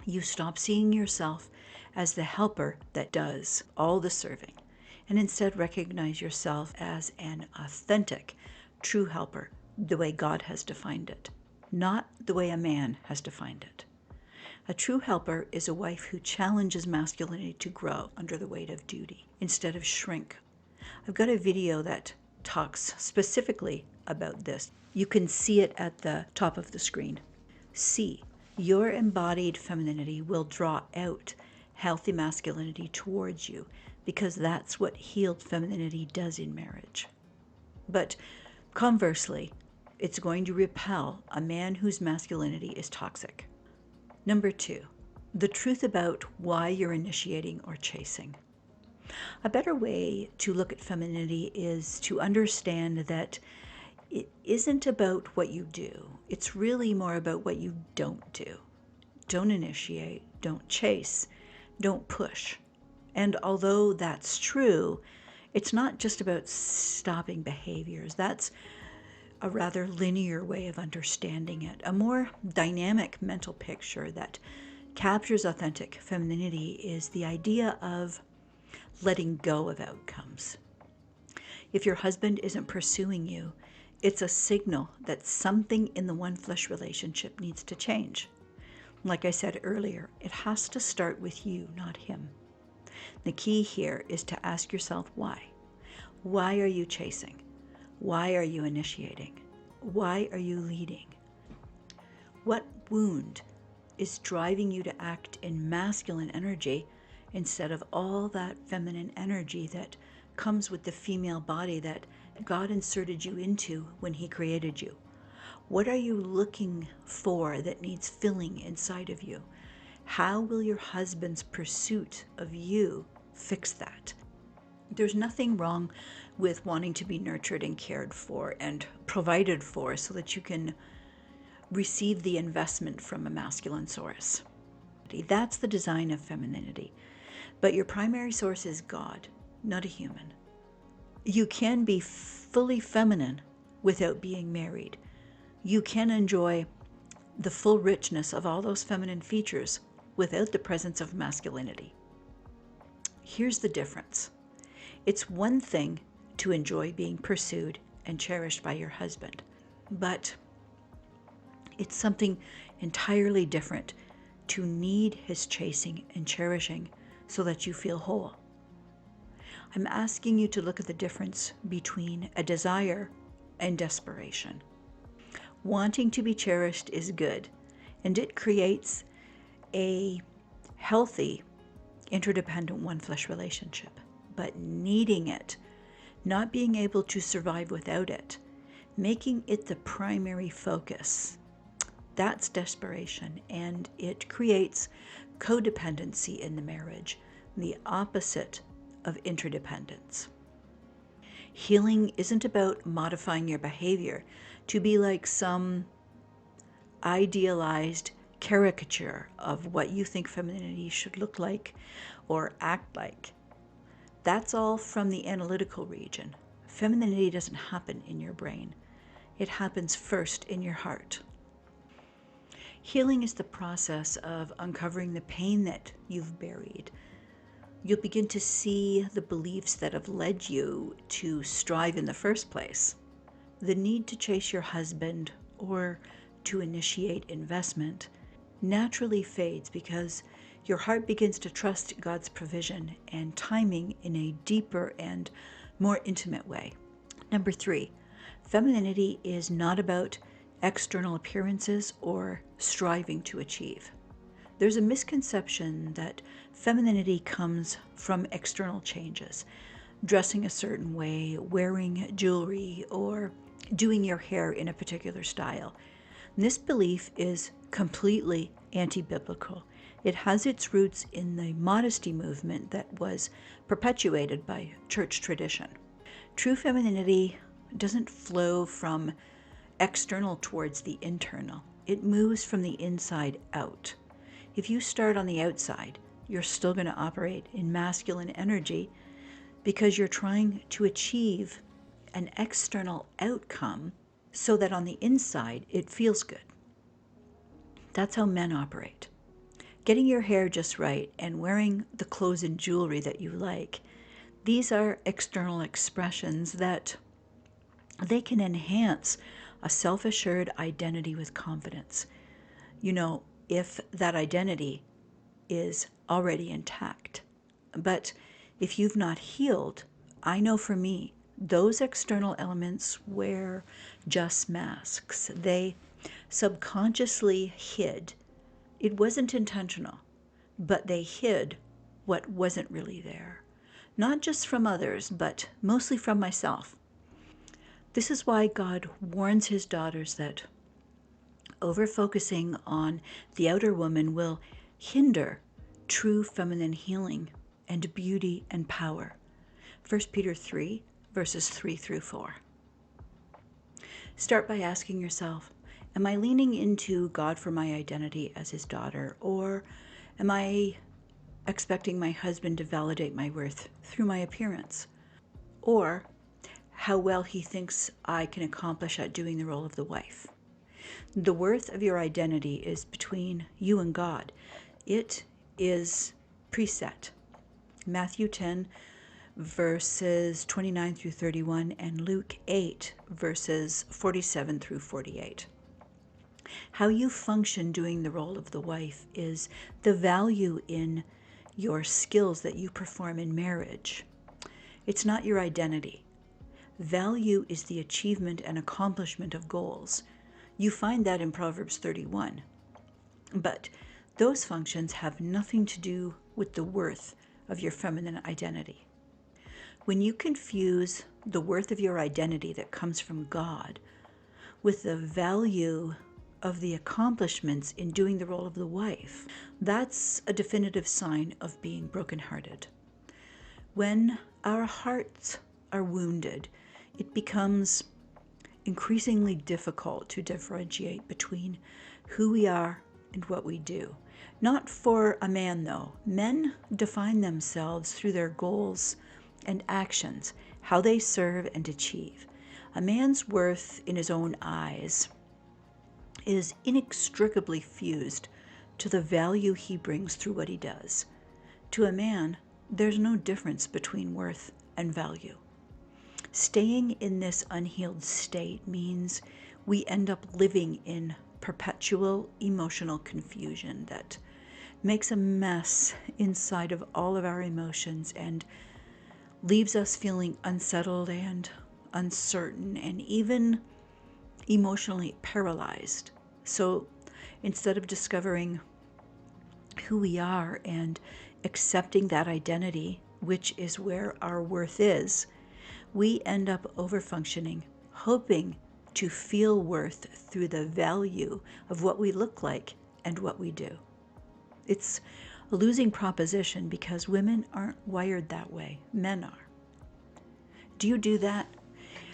you stop seeing yourself as the helper that does all the serving, and instead recognize yourself as an authentic, true helper, the way God has defined it, not the way a man has defined it. A true helper is a wife who challenges masculinity to grow under the weight of duty instead of shrink. I've got a video that talks specifically about this. You can see it at the top of the screen. C, your embodied femininity will draw out healthy masculinity towards you, because that's what healed femininity does in marriage. But conversely, it's going to repel a man whose masculinity is toxic. Number 2, the truth about why you're initiating or chasing. A better way to look at femininity is to understand that it isn't about what you do. It's really more about what you don't do. Don't initiate, don't chase, don't push. And although that's true, It's not just about stopping behaviors. That's a rather linear way of understanding it. A more dynamic mental picture that captures authentic femininity is the idea of letting go of outcomes. If your husband isn't pursuing you, it's a signal that something in the one flesh relationship needs to change. Like I said earlier, it has to start with you, not him. The key here is to ask yourself why. Why are you chasing? Why are you initiating? Why are you leading? What wound is driving you to act in masculine energy instead of all that feminine energy that comes with the female body that God inserted you into when He created you? What are you looking for that needs filling inside of you? How will your husband's pursuit of you fix that? There's nothing wrong with wanting to be nurtured and cared for and provided for so that you can receive the investment from a masculine source. That's the design of femininity. But your primary source is God, not a human. You can be fully feminine without being married. You can enjoy the full richness of all those feminine features without the presence of masculinity. Here's the difference. It's one thing to enjoy being pursued and cherished by your husband, but it's something entirely different to need his chasing and cherishing so that you feel whole. I'm asking you to look at the difference between a desire and desperation. Wanting to be cherished is good, and it creates a healthy, interdependent one-flesh relationship. But needing it, not being able to survive without it, making it the primary focus, that's desperation, and it creates codependency in the marriage, the opposite of interdependence. Healing isn't about modifying your behavior to be like some idealized caricature of what you think femininity should look like or act like. That's all from the analytical region. Femininity doesn't happen in your brain. It happens first in your heart. Healing is the process of uncovering the pain that you've buried. You'll begin to see the beliefs that have led you to strive in the first place. The need to chase your husband or to initiate investment naturally fades because your heart begins to trust God's provision and timing in a deeper and more intimate way. Number 3, femininity is not about external appearances or striving to achieve. There's a misconception that femininity comes from external changes, dressing a certain way, wearing jewelry, or doing your hair in a particular style. This belief is completely anti-biblical. It has its roots in the modesty movement that was perpetuated by church tradition. True femininity doesn't flow from external towards the internal. It moves from the inside out. If you start on the outside, you're still going to operate in masculine energy because you're trying to achieve an external outcome so that on the inside it feels good. That's how men operate. Getting your hair just right and wearing the clothes and jewelry that you like, these are external expressions that they can enhance a self-assured identity with confidence. You know, if that identity is already intact. But if you've not healed, I know for me, those external elements were just masks. They subconsciously hid. It wasn't intentional, but they hid what wasn't really there. Not just from others, but mostly from myself. This is why God warns His daughters that over-focusing on the outer woman will hinder true feminine healing and beauty and power. 1 Peter 3, verses 3 through 4. Start by asking yourself, am I leaning into God for my identity as His daughter, or am I expecting my husband to validate my worth through my appearance? or how well he thinks I can accomplish at doing the role of the wife. The worth of your identity is between you and God. It is preset. Matthew 10, verses 29 through 31, and Luke 8, verses 47 through 48. How you function doing the role of the wife is the value in your skills that you perform in marriage. It's not your identity. Value is the achievement and accomplishment of goals. You find that in Proverbs 31. But those functions have nothing to do with the worth of your feminine identity. When you confuse the worth of your identity that comes from God with the value of the accomplishments in doing the role of the wife, that's a definitive sign of being brokenhearted. When our hearts are wounded, it becomes increasingly difficult to differentiate between who we are and what we do. Not for a man, though. Men define themselves through their goals and actions, how they serve and achieve. A man's worth in his own eyes is inextricably fused to the value he brings through what he does. To a man, there's no difference between worth and value. Staying in this unhealed state means we end up living in perpetual emotional confusion that makes a mess inside of all of our emotions and leaves us feeling unsettled and uncertain and even emotionally paralyzed. So instead of discovering who we are and accepting that identity, which is where our worth is, we end up overfunctioning, hoping to feel worth through the value of what we look like and what we do. It's a losing proposition because women aren't wired that way. Men are. Do you do that?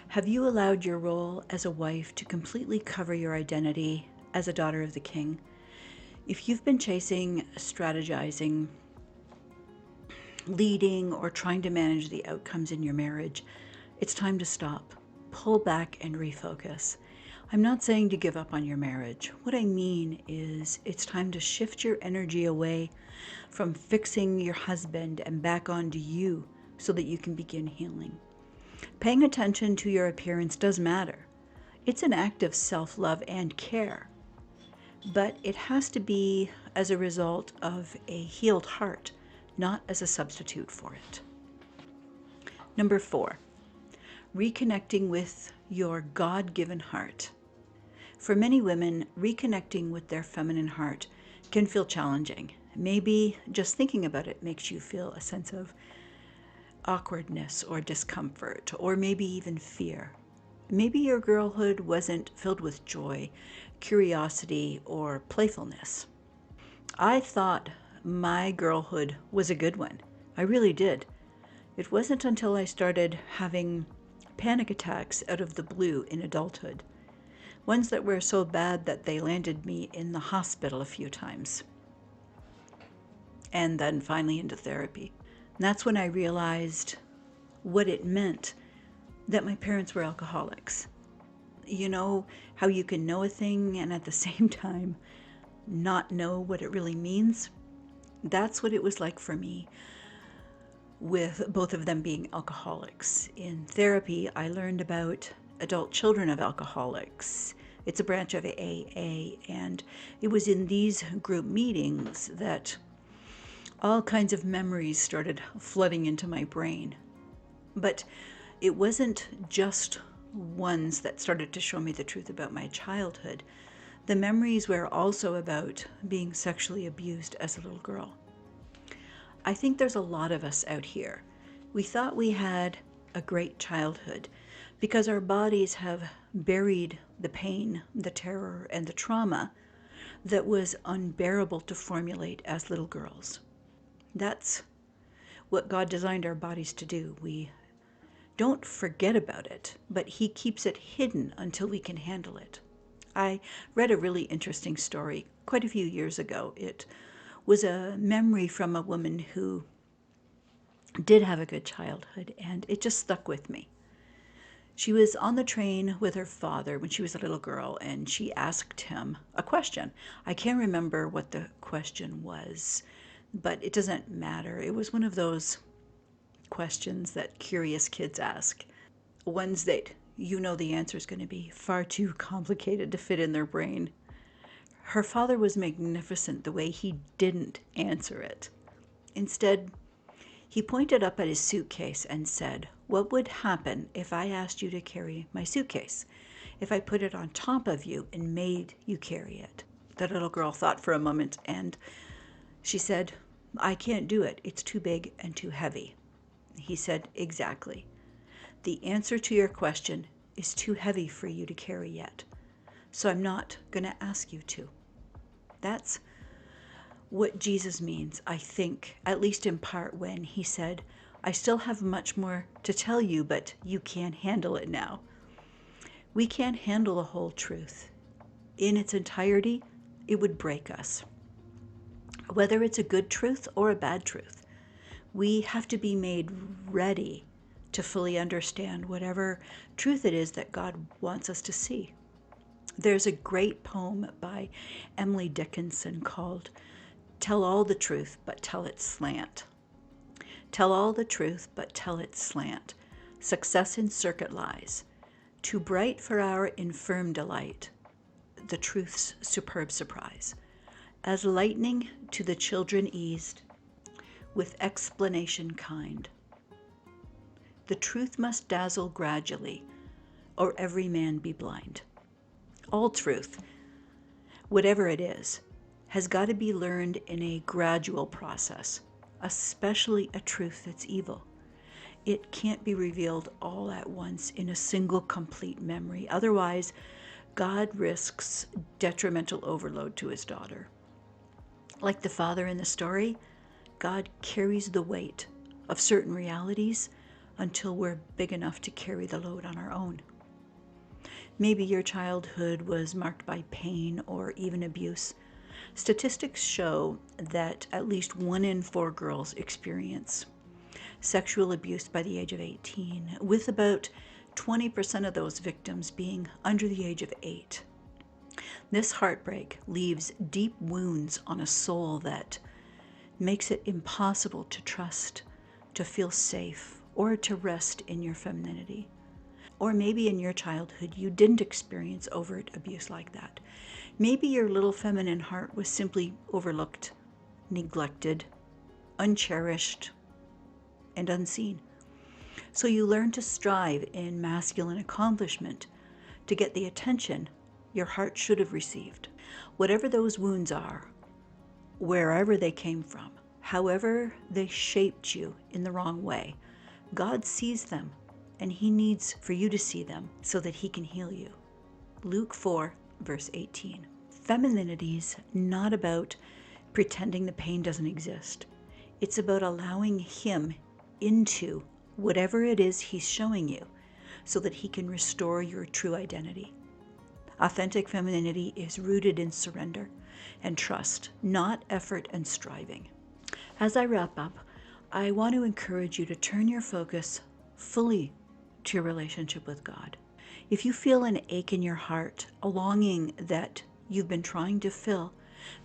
Have you allowed your role as a wife to completely cover your identity as a daughter of the King? If you've been chasing, strategizing, leading, or trying to manage the outcomes in your marriage, it's time to stop, pull back, and refocus. I'm not saying to give up on your marriage. What I mean is it's time to shift your energy away from fixing your husband and back onto you so that you can begin healing. Paying attention to your appearance does matter. It's an act of self-love and care, but it has to be as a result of a healed heart, not as a substitute for it. Number 4, reconnecting with your God-given heart. For many women, reconnecting with their feminine heart can feel challenging. Maybe just thinking about it makes you feel a sense of awkwardness or discomfort, or maybe even fear. Maybe your girlhood wasn't filled with joy, curiosity, or playfulness. I thought my girlhood was a good one. I really did. It wasn't until I started having panic attacks out of the blue in adulthood, ones that were so bad that they landed me in the hospital a few times, and then finally into therapy. And that's when I realized what it meant that my parents were alcoholics. You know how you can know a thing and at the same time not know what it really means? That's what it was like for me with both of them being alcoholics. In therapy, I learned about adult children of alcoholics. It's a branch of AA, and it was in these group meetings that all kinds of memories started flooding into my brain. But it wasn't just ones that started to show me the truth about my childhood. The memories were also about being sexually abused as a little girl. I think there's a lot of us out here. We thought we had a great childhood because our bodies have buried the pain, the terror, and the trauma that was unbearable to formulate as little girls. That's what God designed our bodies to do. We don't forget about it, but He keeps it hidden until we can handle it. I read a really interesting story quite a few years ago. It was a memory from a woman who did have a good childhood, and it just stuck with me. She was on the train with her father when she was a little girl, and she asked him a question. I can't remember what the question was, but it doesn't matter. It was one of those questions that curious kids ask, ones that you know the answer is going to be far too complicated to fit in their brain. Her father was magnificent the way he didn't answer it. Instead, he pointed up at his suitcase and said, "What would happen if I asked you to carry my suitcase? If I put it on top of you and made you carry it?" The little girl thought for a moment and she said, "I can't do it. It's too big and too heavy." He said, "Exactly. The answer to your question is too heavy for you to carry yet. So I'm not going to ask you to." That's what Jesus means, I think, at least in part, when he said, "I still have much more to tell you, but you can't handle it now." We can't handle the whole truth. In its entirety, it would break us. Whether it's a good truth or a bad truth, we have to be made ready to fully understand whatever truth it is that God wants us to see. There's a great poem by Emily Dickinson called "Tell all the truth, but tell it slant." Tell all the truth, but tell it slant. Success in circuit lies. Too bright for our infirm delight, the truth's superb surprise. As lightning to the children eased, with explanation kind. The truth must dazzle gradually, or every man be blind. All truth, whatever it is, has got to be learned in a gradual process, especially a truth that's evil. It can't be revealed all at once in a single complete memory. Otherwise, God risks detrimental overload to his daughter. Like the father in the story, God carries the weight of certain realities until we're big enough to carry the load on our own. Maybe your childhood was marked by pain or even abuse. Statistics show that at least 1 in 4 girls experience sexual abuse by the age of 18, with about 20% of those victims being under the age of 8. This heartbreak leaves deep wounds on a soul that makes it impossible to trust, to feel safe, or to rest in your femininity. Or maybe in your childhood you didn't experience overt abuse like that. Maybe your little feminine heart was simply overlooked, neglected, uncherished, and unseen. So you learn to strive in masculine accomplishment to get the attention your heart should have received. Whatever those wounds are, wherever they came from, however they shaped you in the wrong way, God sees them, and he needs for you to see them so that he can heal you. Luke 4, verse 18. Femininity's not about pretending the pain doesn't exist. It's about allowing him into whatever it is he's showing you so that he can restore your true identity. Authentic femininity is rooted in surrender and trust, not effort and striving. As I wrap up, I want to encourage you to turn your focus fully to your relationship with God. If you feel an ache in your heart, a longing that you've been trying to fill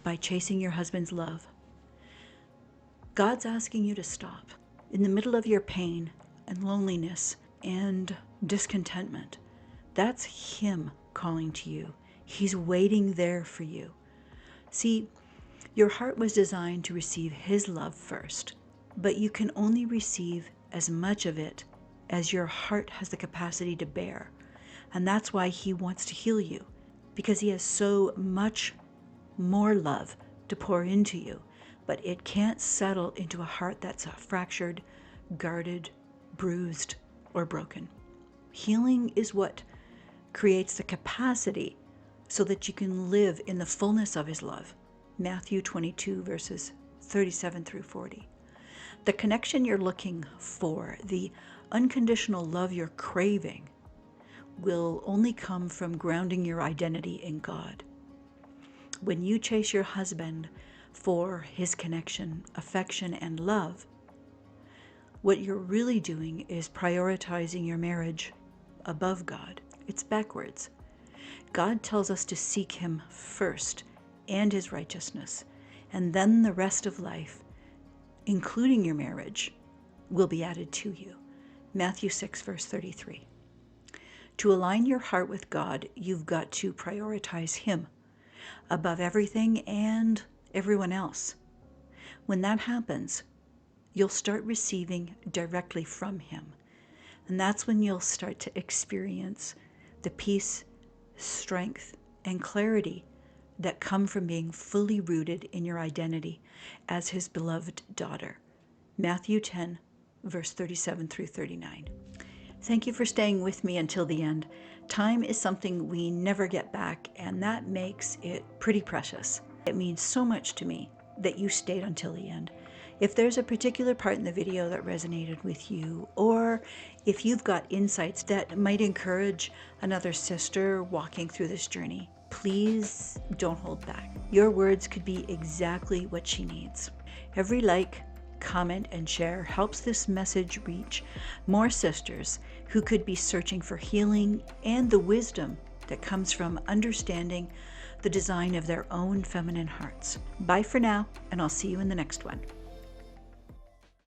by chasing your husband's love, God's asking you to stop. In the middle of your pain and loneliness and discontentment, that's him calling to you. He's waiting there for you. See, your heart was designed to receive his love first, but you can only receive as much of it as your heart has the capacity to bear. And that's why he wants to heal you, because he has so much more love to pour into you, but it can't settle into a heart that's fractured, guarded, bruised, or broken. Healing is what creates the capacity so that you can live in the fullness of his love. Matthew 22, verses 37 through 40. The connection you're looking for, the unconditional love you're craving, will only come from grounding your identity in God. When you chase your husband for his connection, affection, and love, What you're really doing is prioritizing your marriage above God. It's backwards. God tells us to seek Him first and His righteousness, and then the rest of life, including your marriage, will be added to you. Matthew 6, verse 33. To align your heart with God, you've got to prioritize Him above everything and everyone else. When that happens, you'll start receiving directly from Him. And that's when you'll start to experience the peace, strength, and clarity that come from being fully rooted in your identity as His beloved daughter. Matthew 10, verse 37 through 39. Thank you for staying with me until the end. Time is something we never get back, and that makes it pretty precious. It means so much to me that you stayed until the end. If there's a particular part in the video that resonated with you, or if you've got insights that might encourage another sister walking through this journey, please don't hold back. Your words could be exactly what she needs. Every like, comment, and share helps this message reach more sisters who could be searching for healing and the wisdom that comes from understanding the design of their own feminine hearts. Bye for now, and I'll see you in the next one.